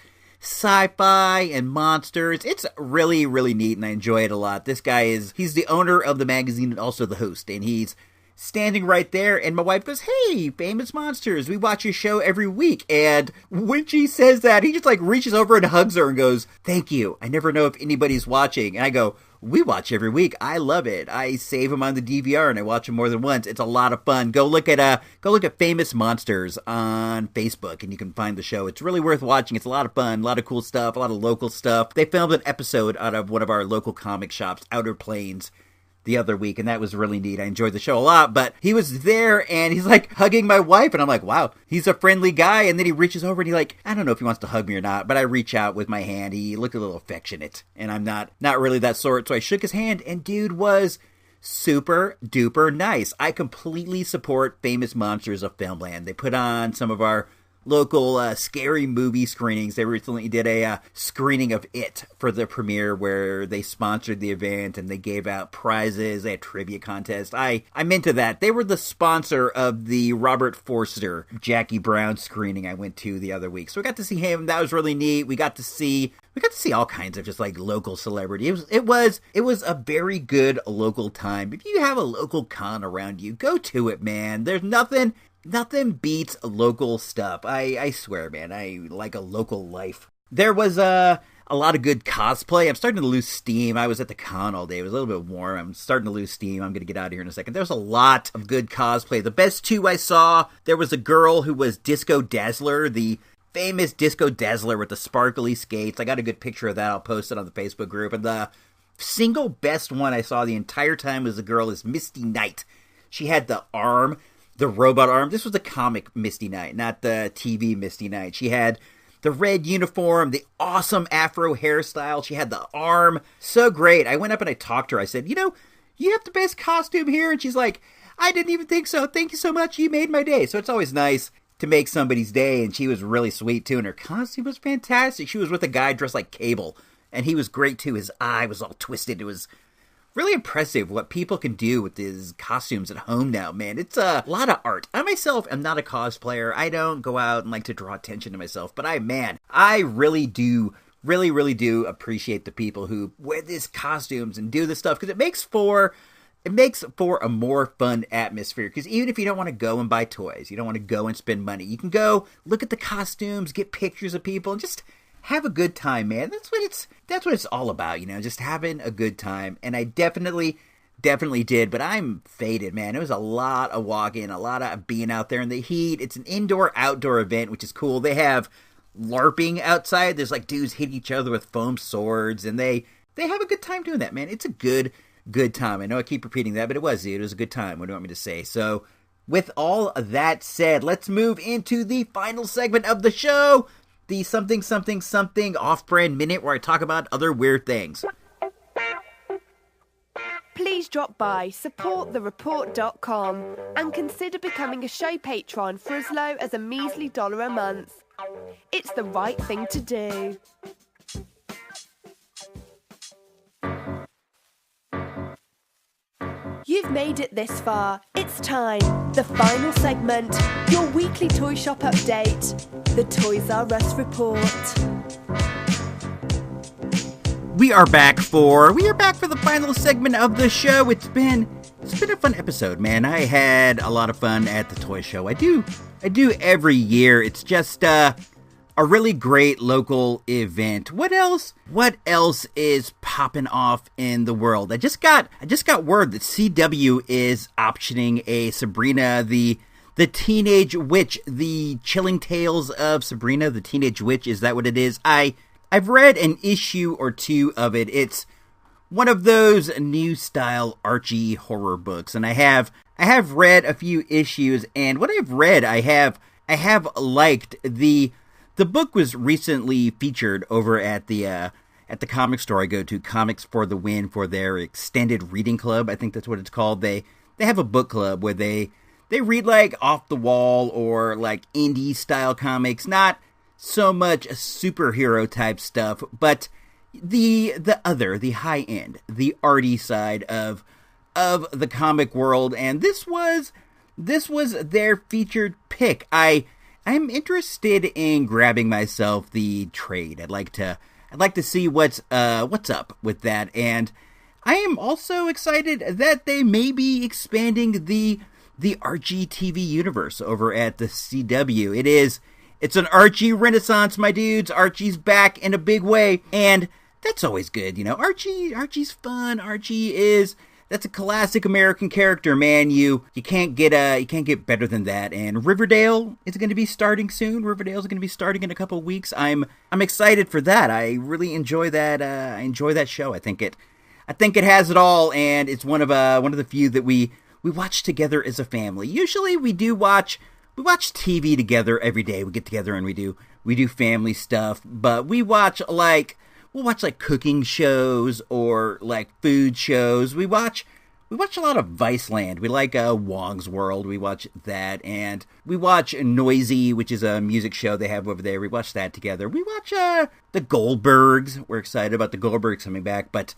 sci-fi and monsters. It's really, really neat, and I enjoy it a lot. This guy he's the owner of the magazine and also the host, and he's standing right there, and my wife goes, "Hey, Famous Monsters, we watch your show every week." And when she says that, he just like reaches over and hugs her and goes, "Thank you. I never know if anybody's watching." And I go, "We watch every week. I love it. I save them on the DVR and I watch them more than once. It's a lot of fun. Go look at Famous Monsters on Facebook and you can find the show. It's really worth watching. It's a lot of fun, a lot of cool stuff, a lot of local stuff. They filmed an episode out of one of our local comic shops, Outer Plains, the other week, and that was really neat. I enjoyed the show a lot, but he was there, and he's, like, hugging my wife, and I'm like, wow, he's a friendly guy, and then he reaches over, and he, like, I don't know if he wants to hug me or not, but I reach out with my hand. He looked a little affectionate, and I'm not really that sort, so I shook his hand, and dude was super duper nice. I completely support Famous Monsters of Filmland. They put on some of our local scary movie screenings. They recently did a screening of It for the premiere where they sponsored the event and they gave out prizes. They had trivia contest. I'm into that. They were the sponsor of the Robert Forster Jackie Brown screening I went to the other week. So we got to see him. That was really neat. We got to see all kinds of just like local celebrities. It was a very good local time. If you have a local con around you, go to it, man. There's nothing beats local stuff. I swear, man, I like a local life. There was a lot of good cosplay. I'm starting to lose steam. I was at the con all day. It was a little bit warm. I'm starting to lose steam. I'm going to get out of here in a second. There's a lot of good cosplay. The best two I saw, there was a girl who was Disco Dazzler, the famous Disco Dazzler with the sparkly skates. I got a good picture of that. I'll post it on the Facebook group. And the single best one I saw the entire time was the girl is Misty Knight. She had the robot arm. This was the comic Misty Knight, not the TV Misty Knight. She had the red uniform, the awesome afro hairstyle. She had the arm. So great. I went up and I talked to her. I said, you have the best costume here. And she's like, I didn't even think so. Thank you so much. You made my day. So it's always nice to make somebody's day. And she was really sweet too. And her costume was fantastic. She was with a guy dressed like Cable. And he was great too. His eye was all twisted. It was really impressive what people can do with these costumes at home now, man. It's a lot of art. I myself am not a cosplayer. I don't go out and like to draw attention to myself, but I really do appreciate the people who wear these costumes and do this stuff because it makes for a more fun atmosphere. Because even if you don't want to go and buy toys, you don't want to go and spend money, you can go look at the costumes, get pictures of people, and just have a good time, man. That's what it's all about, just having a good time. And I definitely did, but I'm faded, man. It was a lot of walking, a lot of being out there in the heat. It's an indoor-outdoor event, which is cool. They have LARPing outside. There's like dudes hitting each other with foam swords, and they have a good time doing that, man. It's a good time. I know I keep repeating that, but it was a good time. What do you want me to say? So with all that said, let's move into the final segment of the show, the something off-brand minute where I talk about other weird things. Please drop by supportthereport.com and consider becoming a show patron for as low as a measly $1 a month. It's the right thing to do. You've made it this far. It's time. The final segment. Your weekly toy shop update. The Toys R Us Report. We are back for the final segment of the show. It's been a fun episode, man. I had a lot of fun at the toy show. I do every year. It's just a really great local event. What else is popping off in the world? I just got word that CW is optioning a Sabrina the The Teenage Witch, The Chilling Tales of Sabrina, the Teenage Witch. Is that what it is? I've read an issue or two of it. It's one of those new style Archie horror books, and I have read a few issues, and what I've read, I have liked. The book was recently featured over at the comic store I go to, Comics for the Win, for their extended reading club. I think that's what it's called. They have a book club where they read like off the wall or like indie style comics, not so much superhero type stuff, but the high end, the arty side of the comic world. And this was their featured pick. I'm interested in grabbing myself the trade. I'd like to see what's up with that, and I am also excited that they may be expanding the Archie TV universe over at the CW. It's an Archie renaissance, my dudes. Archie's back in a big way, and that's always good. You know, Archie's fun. That's a classic American character, man. You can't get better than that. And Riverdale is going to be starting soon. Riverdale's going to be starting in a couple of weeks. I'm excited for that. I really enjoy that. I enjoy that show. I think it has it all, and it's one of the few that we watch together as a family. Usually we watch TV together every day. We get together and we do family stuff, but we'll watch like cooking shows or like food shows. We watch a lot of Viceland. We like Wong's World. We watch that, and we watch Noisy, which is a music show they have over there. We watch that together. We watch the Goldbergs. We're excited about the Goldbergs coming back, but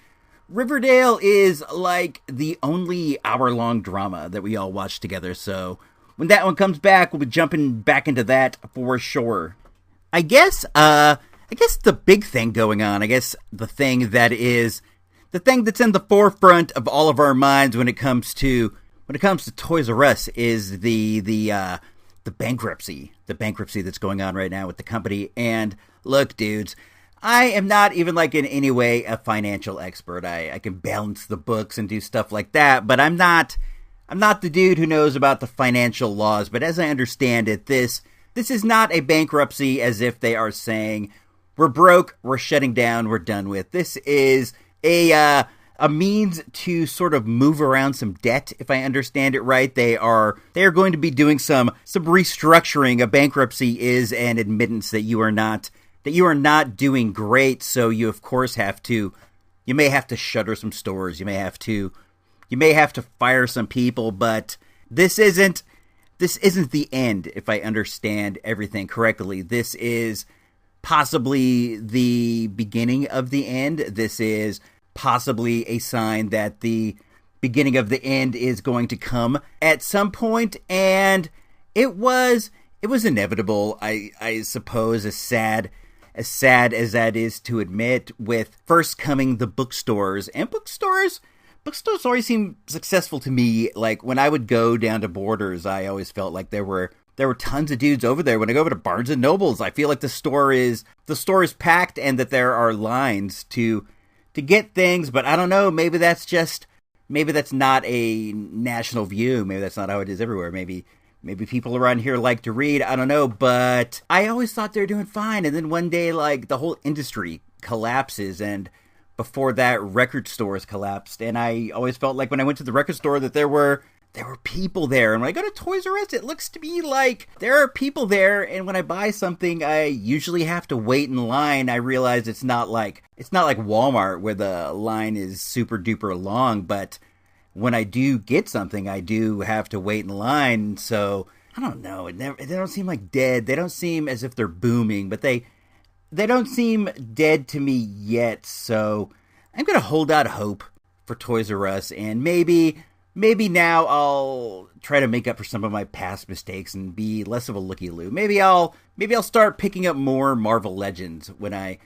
Riverdale is like the only hour-long drama that we all watch together. So when that one comes back, we'll be jumping back into that for sure. I guess the big thing going on, the thing that's in the forefront of all of our minds when it comes to Toys R Us is the bankruptcy that's going on right now with the company. And look, dudes, I am not even like in any way a financial expert. I can balance the books and do stuff like that, but I'm not the dude who knows about the financial laws. But as I understand it, this is not a bankruptcy as if they are saying, we're broke, we're shutting down, we're done with. This is a means to sort of move around some debt, if I understand it right. They are going to be doing some restructuring. A bankruptcy is an admittance that you are not doing great, so you of course you may have to shutter some stores, you may have to fire some people, but this isn't the end, if I understand everything correctly. This is possibly the beginning of the end. This is possibly a sign that the beginning of the end is going to come at some point, and it was inevitable, I suppose, as sad as that is to admit, with first coming the bookstores. And bookstores always seem successful to me. Like when I would go down to Borders, I always felt like there were tons of dudes over there. When I go over to Barnes and Nobles, I feel like the store is packed and that there are lines to get things. But I don't know, maybe that's not a national view. Maybe that's not how it is everywhere. Maybe people around here like to read. I don't know, but I always thought they were doing fine. And then one day, like, the whole industry collapses, and before that, record stores collapsed. And I always felt like when I went to the record store that there were people there. And when I go to Toys R Us, it looks to me like there are people there. And when I buy something, I usually have to wait in line. I realize it's not like Walmart where the line is super duper long, but when I do get something, I do have to wait in line. So I don't know. They don't seem like dead. They don't seem as if they're booming, but they don't seem dead to me yet. So I'm gonna hold out hope for Toys R Us, and maybe now I'll try to make up for some of my past mistakes and be less of a looky-loo. Maybe I'll start picking up more Marvel Legends when I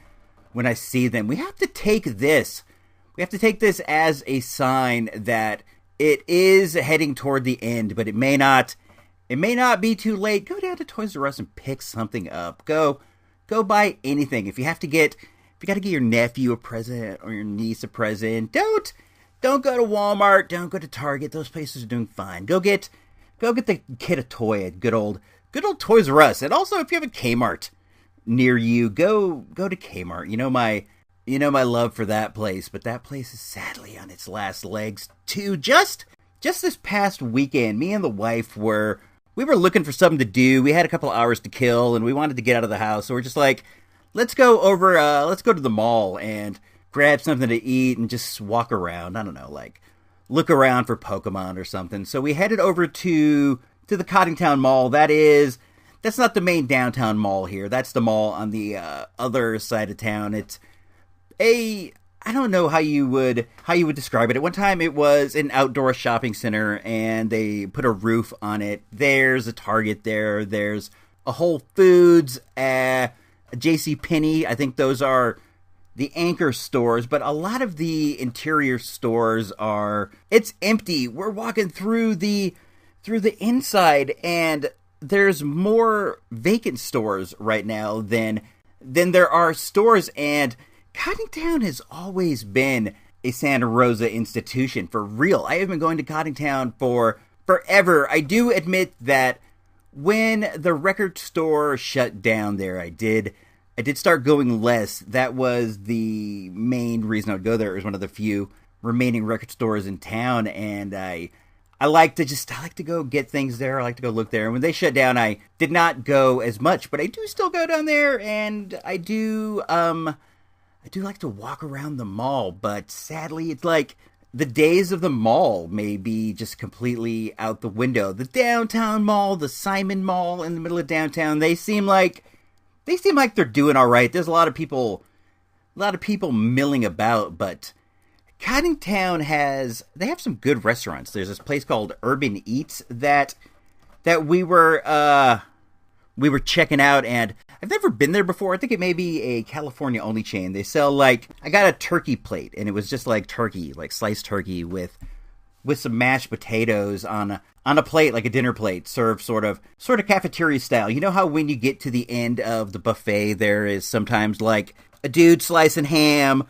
see them. We have to take this as a sign that it is heading toward the end, but it may not be too late. Go down to Toys R Us and pick something up. Go buy anything. If you got to get your nephew a present or your niece a present, don't go to Walmart. Don't go to Target. Those places are doing fine. Go get go get the kid a toy at good old Toys R Us. And also, if you have a Kmart near you, go to Kmart. You know my love for that place, but that place is sadly on its last legs too. Just this past weekend, me and the wife were looking for something to do. We had a couple hours to kill, and we wanted to get out of the house. So we're just like, let's go to the mall and grab something to eat and just walk around. I don't know, like look around for Pokemon or something. So we headed over to the Cottingtown Mall. That's not the main downtown mall here. That's the mall on the other side of town. It's I don't know how you would describe it. At one time, it was an outdoor shopping center, and they put a roof on it. There's a Target there. There's a Whole Foods, a JCPenney. I think those are the anchor stores, but a lot of the interior stores it's empty. We're walking through the inside, and there's more vacant stores right now than there are stores, and Cottingtown has always been a Santa Rosa institution, for real. I have been going to Cottingtown for forever. I do admit that when the record store shut down there, I did start going less. That was the main reason I would go there. It was one of the few remaining record stores in town, and I like to go get things there. I like to go look there. And when they shut down, I did not go as much, but I do still go down there, and I do like to walk around the mall, but sadly, it's like the days of the mall may be just completely out the window. The downtown mall, the Simon Mall in the middle of downtown, they seem like they're doing all right. There's a lot of people milling about, but Cottingtown they have some good restaurants. There's this place called Urban Eats that we were checking out, and I've never been there before. I think it may be a California only chain. They sell I got a turkey plate, and it was just like turkey, like sliced turkey with some mashed potatoes on a plate, like a dinner plate, served sort of cafeteria style. You know how when you get to the end of the buffet, there is sometimes like a dude slicing ham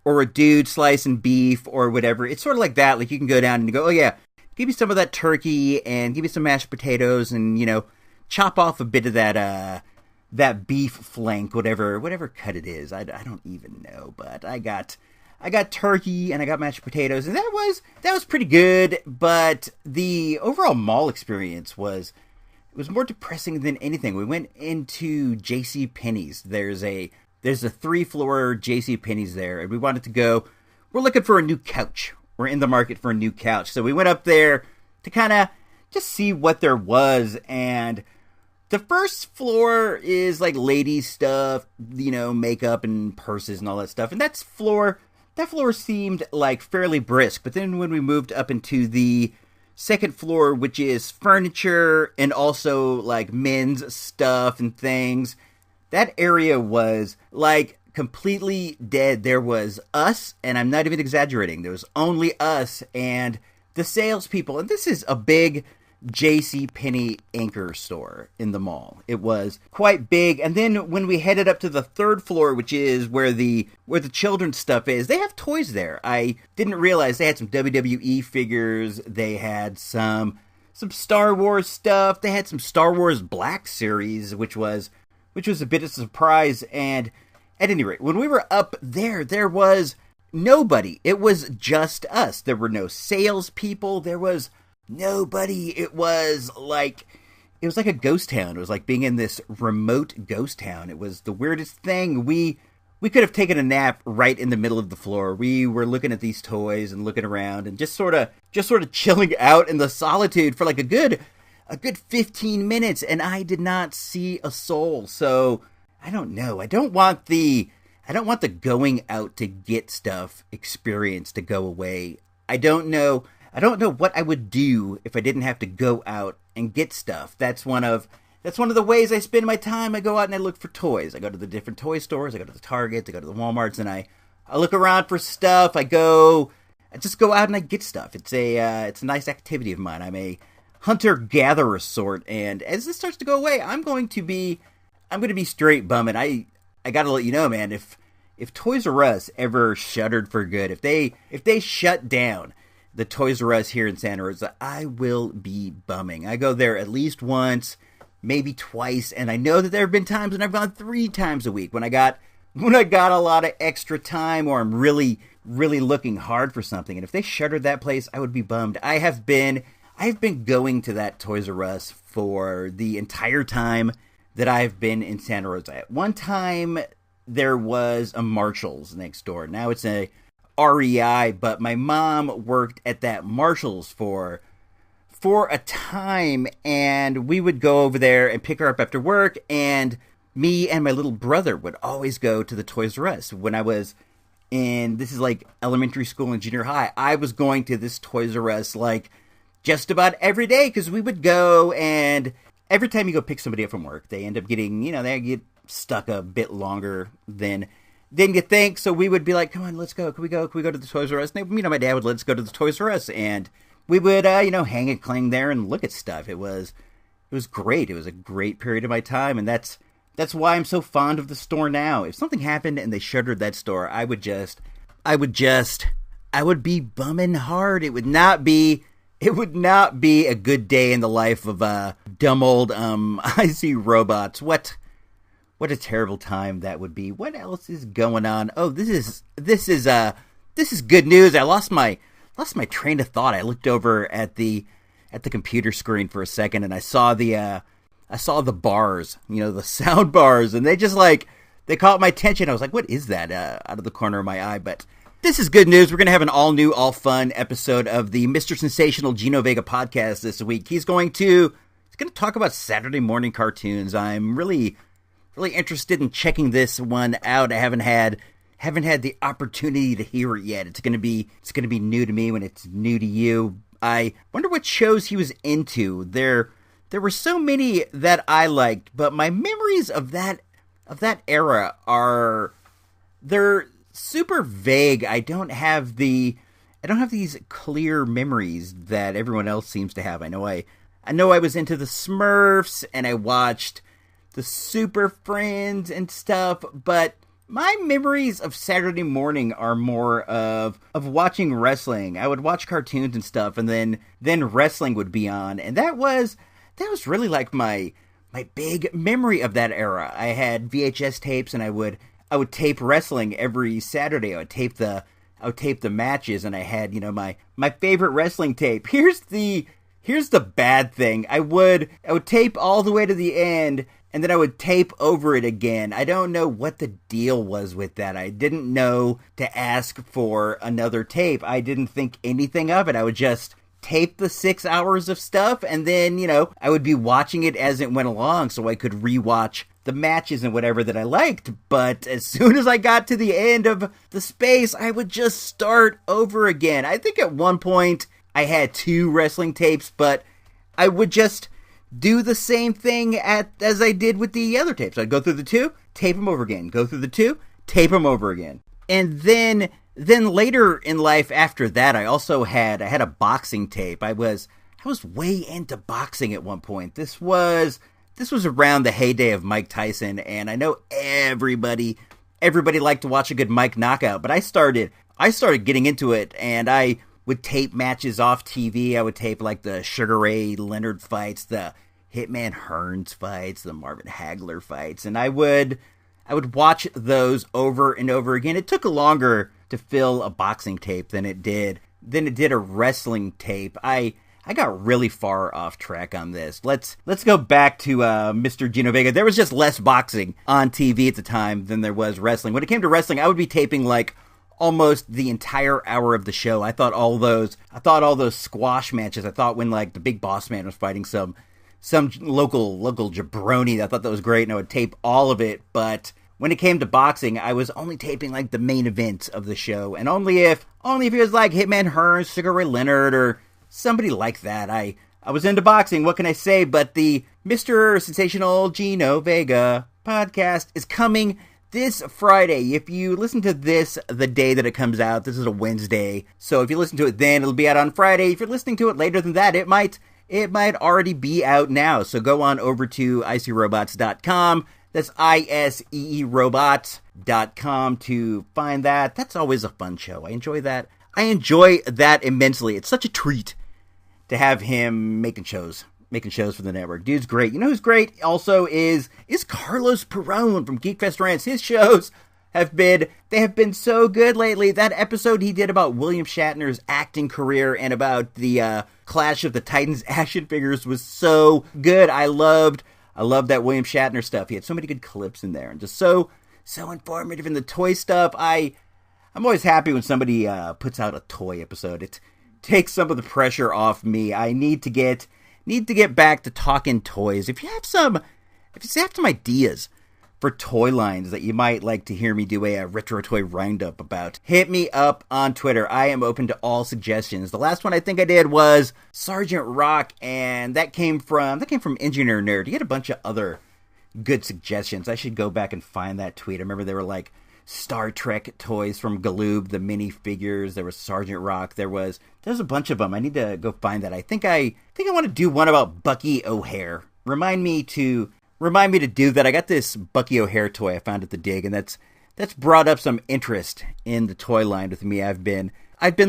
or a dude slicing beef or whatever. It's sort of like that. Like you can go down and go, oh yeah, give me some of that turkey and give me some mashed potatoes, and chop off a bit of that beef flank, whatever cut it is. I don't even know, but I got turkey and I got mashed potatoes, and that was pretty good. But the overall mall experience was more depressing than anything. We went into JCPenney's. There's a 3-floor JCPenney's there, and we wanted to go. We're looking for a new couch. We're in the market for a new couch, so we went up there to kind of just see what there was. And the first floor is like ladies stuff, makeup and purses and all that stuff. And that floor seemed like fairly brisk. But then when we moved up into the second floor, which is furniture and also like men's stuff and things, that area was like completely dead. There was us, and I'm not even exaggerating. There was only us and the salespeople. And this is a big JCPenney anchor store in the mall. It was quite big. And then when we headed up to the third floor, which is where the children's stuff is, they have toys there. I didn't realize they had some WWE figures. They had some Star Wars stuff. They had some Star Wars Black Series, which was a bit of a surprise. And at any rate, when we were up there, there was nobody. It was just us. There were no salespeople. There was nobody. It was like a ghost town. It was like being in this remote ghost town. It was the weirdest thing. We could have taken a nap right in the middle of the floor. We were looking at these toys and looking around and just sort of chilling out in the solitude for like a good 15 minutes, and I did not see a soul. So I don't know. I don't want the going out to get stuff experience to go away. I don't know what I would do if I didn't have to go out and get stuff. That's one of the ways I spend my time. I go out and I look for toys. I go to the different toy stores. I go to the Targets. I go to the Walmarts, and I look around for stuff. I just go out and I get stuff. It's a nice activity of mine. I'm a hunter-gatherer sort, and as this starts to go away, I'm going to be straight bumming. I gotta let you know, man, if Toys R Us ever shuttered for good, if they shut down, the Toys R Us here in Santa Rosa, I will be bumming. I go there at least once, maybe twice, and I know that there have been times when I've gone 3 times a week when I got a lot of extra time or I'm really looking hard for something. And if they shuttered that place, I would be bummed. I've been going to that Toys R Us for the entire time that I've been in Santa Rosa. At one time, there was a Marshall's next door. Now it's a REI, but my mom worked at that Marshall's for a time, and we would go over there and pick her up after work, and me and my little brother would always go to the Toys R Us. When I was in, this is like elementary school and junior high, I was going to this Toys R Us like just about every day, because we would go, and every time you go pick somebody up from work, they end up getting, they get stuck a bit longer than you think. So we would be like, come on, let's go. Can we go to the Toys R Us? And my dad would let us go to the Toys R Us, and we would, hang and cling there and look at stuff. It was great. It was a great period of my time, and that's why I'm so fond of the store now. If something happened and they shuttered that store, I would be bumming hard. It would not be a good day in the life of dumb old IC robots. What a terrible time that would be. What else is going on? Oh, this is good news. I lost my train of thought. I looked over at the computer screen for a second, and I saw the bars, the sound bars, and they caught my attention. I was like, what is that? Out of the corner of my eye. But this is good news. We're going to have an all new, all fun episode of the Mr. Sensational Gino Vega podcast this week. He's going to talk about Saturday morning cartoons. I'm really interested in checking this one out. I haven't had the opportunity to hear it yet. It's gonna be new to me when it's new to you. I wonder what shows he was into. There were so many that I liked, but my memories of that era they're super vague. I don't have these clear memories that everyone else seems to have. I know I was into the Smurfs and I watched the Super Friends and stuff, but my memories of Saturday morning are more of watching wrestling. I would watch cartoons and stuff, and then wrestling would be on, and that was really like my big memory of that era. I had VHS tapes, and I would tape wrestling every Saturday. I would tape the matches, and I had my favorite wrestling tape. Here's the bad thing. I would tape all the way to the end, and then I would tape over it again. I don't know what the deal was with that. I didn't know to ask for another tape. I didn't think anything of it. I would just tape the 6 hours of stuff, and then, I would be watching it as it went along so I could rewatch the matches and whatever that I liked. But as soon as I got to the end of the space, I would just start over again. I think at one point I had 2 wrestling tapes, but I would just do the same thing as I did with the other tapes. I'd go through the 2, tape them over again. Go through the 2, tape them over again. And then later in life after that, I also had a boxing tape. I was way into boxing at one point. This was around the heyday of Mike Tyson, and I know everybody liked to watch a good Mike knockout, but I started getting into it, and I would tape matches off TV. I would tape like the Sugar Ray Leonard fights, the Hitman Hearns fights, the Marvin Hagler fights, and I would watch those over and over again. It took longer to fill a boxing tape than it did a wrestling tape. I got really far off track on this. Let's go back to Mr. Gino Vega. There was just less boxing on TV at the time than there was wrestling. When it came to wrestling, I would be taping like almost the entire hour of the show. I thought all those squash matches. I thought when like the Big Boss Man was fighting some local jabroni, I thought that was great, and I would tape all of it. But when it came to boxing, I was only taping like the main events of the show, and only if it was like Hitman Hearns, Sugar Ray Leonard, or somebody like that. I was into boxing. What can I say? But the Mr. Sensational Gino Vega podcast is coming this Friday. If you listen to this the day that it comes out, this is a Wednesday, so if you listen to it then, it'll be out on Friday. If you're listening to it later than that, it might already be out now. So go on over to icerobots.com. That's ISEE robots.com to find that. That's always a fun show. I enjoy that. I enjoy that immensely. It's such a treat to have him making shows for the network. Dude's great. You know who's great also is Carlos Perron from Geekfest Rants. His shows have been so good lately. That episode he did about William Shatner's acting career and about the Clash of the Titans action figures was so good. I loved that William Shatner stuff. He had so many good clips in there and just so informative in the toy stuff. I'm always happy when somebody puts out a toy episode. It takes some of the pressure off me. I need to get back to talking toys. If you have some ideas for toy lines that you might like to hear me do a retro toy roundup about, hit me up on Twitter. I am open to all suggestions. The last one I think I did was Sergeant Rock, and that came from Engineer Nerd. He had a bunch of other good suggestions. I should go back and find that tweet. I remember they were like Star Trek toys from Galoob, the mini figures. There was Sergeant Rock. There's a bunch of them. I need to go find that. I think I want to do one about Bucky O'Hare. Remind me to do that. I got this Bucky O'Hare toy I found at the dig, and that's brought up some interest in the toy line with me. I've been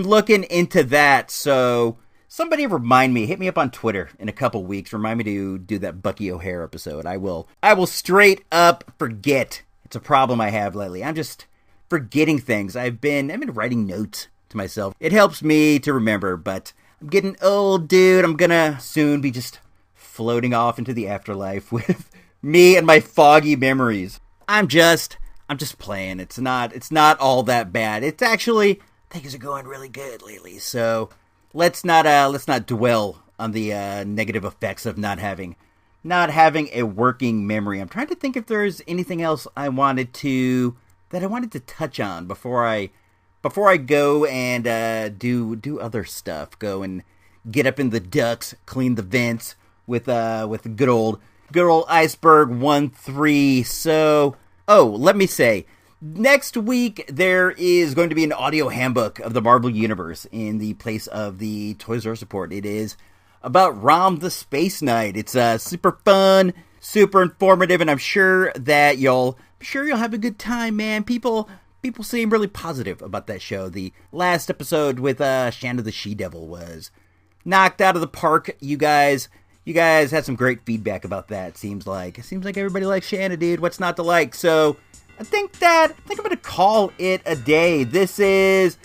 looking into that. So somebody remind me, hit me up on Twitter in a couple weeks. Remind me to do that Bucky O'Hare episode. I will straight up forget. It's a problem I have lately. I'm just forgetting things. I've been writing notes to myself. It helps me to remember, but I'm getting old, dude. I'm gonna soon be just floating off into the afterlife with me and my foggy memories. I'm just playing. It's not all that bad. It's actually, things are going really good lately. So let's not dwell on the negative effects of not having a working memory. I'm trying to think if there's anything else I wanted to touch on before I go and do other stuff. Go and get up in the ducts, clean the vents with good old Iceberg 1-3. So, let me say, next week there is going to be an audio handbook of the Marvel Universe in the place of the Toys R Us report. It is about Rom the Space Knight. It's super fun, super informative, and I'm sure you'll have a good time, man. People seem really positive about that show. The last episode with Shanna the She-Devil was knocked out of the park. You guys had some great feedback about that. Seems like everybody likes Shanna, dude. What's not to like? So I think I'm gonna call it a day. This is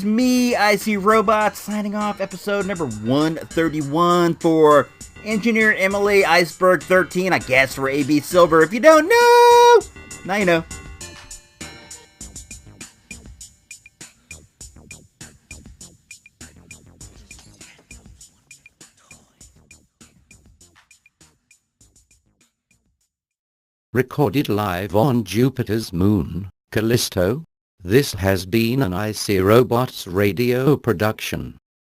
me, IC Robot, signing off, episode number 131 for Engineer Emily, Iceberg 13, I guess for A.B. Silver. If you don't know, now you know. Recorded live on Jupiter's moon, Callisto. This has been an IC Robots radio production.